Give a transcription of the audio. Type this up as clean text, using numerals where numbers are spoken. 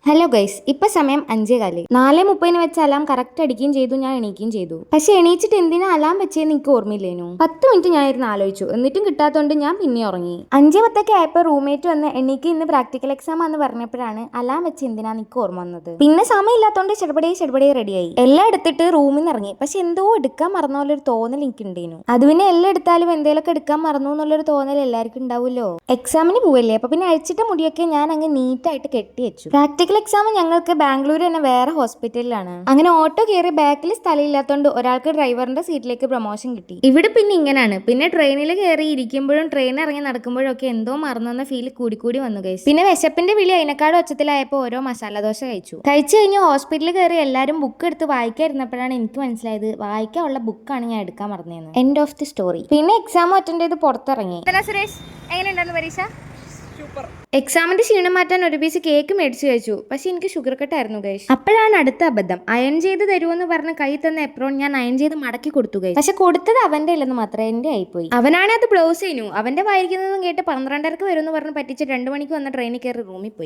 Hello guys, ഇപ്പൊ സമയം 5:15. 4:30 വെച്ച അലാം കറക്റ്റ് അടിക്കുകയും ചെയ്തു. ഞാൻ എണീക്കുകയും ചെയ്തു. പക്ഷെ എണീച്ചിട്ട് എന്തിനാ അലാം വെച്ചതെന്ന് എനിക്ക് ഓർമ്മയില്ലേനു. 10 മിനിറ്റ് ഞാൻ ഇരുന്ന് ആലോചിച്ചു. എന്നിട്ടും കിട്ടാത്തതുകൊണ്ട് ഞാൻ പിന്നെ ഉറങ്ങി. 5:10 ആയപ്പോൾ റൂംമേറ്റ് വന്ന് എനിക്ക് ഇന്ന് പ്രാക്ടിക്കൽ എക്സാം ആണെന്ന് പറഞ്ഞപ്പോഴാണ് അലാം വെച്ച് എന്തിനാന്ന് എനിക്ക് ഓർമ്മ വന്നത്. പിന്നെ സമയം ഇല്ലാത്തതുകൊണ്ട് ചെറുപടേ റെഡിയായി. എല്ലാം എടുത്തിട്ട് റൂമിൽ നിന്ന് ഇറങ്ങി. പക്ഷെ എന്തോ എടുക്കാൻ മറന്ന പോലെ ഒരു തോന്നൽ എനിക്ക് ഉണ്ടേനു. അത് പിന്നെ എല്ലാം എടുത്താലും എന്തെങ്കിലുമൊക്കെ എടുക്കാൻ മറന്നു എന്നുള്ളൊരു തോന്നൽ എല്ലാവർക്കും ഉണ്ടാവുമല്ലോ. എക്സാമിന് പോവല്ലേ, അപ്പൊ പിന്നെ അഴിച്ചിട്ട മുടിയൊക്കെ ഞാൻ അങ്ങ് നീറ്റായിട്ട് കെട്ടി വെച്ചു. പ്രാക്ടിക്കൽ എക്സാം ഞങ്ങൾക്ക് ബാംഗ്ലൂർ തന്നെ വേറെ ഹോസ്പിറ്റലിലാണ്. അങ്ങനെ ഓട്ടോ കയറി ബാക്കിൽ സ്ഥലം ഇല്ലാത്തതുകൊണ്ട് ഒരാൾക്ക് ഡ്രൈവറിന്റെ സീറ്റിലേക്ക് പ്രൊമോഷൻ കിട്ടി. ഇവിടെ പിന്നെ ഇങ്ങനെയാണ്. പിന്നെ ട്രെയിനിൽ കയറി ഇരിക്കുമ്പോഴും ട്രെയിൻ ഇറങ്ങി നടക്കുമ്പോഴും ഒക്കെ എന്തോ മറന്നെന്ന ഫീൽ കൂടി വന്നു ഗൈസ്. പിന്നെ വിശപ്പിന്റെ വിളി അതിനെക്കാട് ഒച്ചത്തിലായപ്പോൾ ഓരോ മസാല ദോശ കഴിച്ചു കഴിഞ്ഞ് ഹോസ്പിറ്റലിൽ കയറി എല്ലാവരും ബുക്ക് എടുത്ത് വായിക്കാതിരുന്നപ്പോഴാണ് എനിക്ക് മനസ്സിലായത് വായിക്കാനുള്ള ബുക്കാണ് ഞാൻ എടുക്കാൻ മറന്നതെന്ന്. End of the story. പിന്നെ എക്സാം അറ്റൻഡ് ചെയ്ത് പുറത്തിറങ്ങി. സുരേഷ്, എങ്ങനെയുണ്ടായിരുന്നു പരീക്ഷ? എക്സാമിന്റെ ക്ഷീണം മാറ്റാൻ ഒരു പീസ് കേക്ക് മേടിച്ചു കഴിച്ചു. പക്ഷെ എനിക്ക് ഷുഗർ കട്ടായിരുന്നു ഗൈസ്. അപ്പോഴാണ് അടുത്ത അബദ്ധം. അയൺ ചെയ്ത് തരുമെന്ന് പറഞ്ഞ് കൈ തന്ന എപ്രോൺ ഞാൻ അയൺ ചെയ്ത് മടക്കി കൊടുത്തു ഗൈസ്. പക്ഷെ കൊടുത്തത് അവന്റെ ഇല്ലെന്ന് മാത്രമേ എന്റെ ആയിപ്പോയി. അവനാണ് അത് ബ്ലൗസ് ചെയ്യുന്നു. അവന്റെ വായിരിക്കുന്നതും കേട്ട് 12:30 വരുമെന്ന് പറഞ്ഞ് പറ്റിച്ച് 2 മണിക്ക് വന്ന ട്രെയിനിൽ കയറി റൂമിൽ പോയി.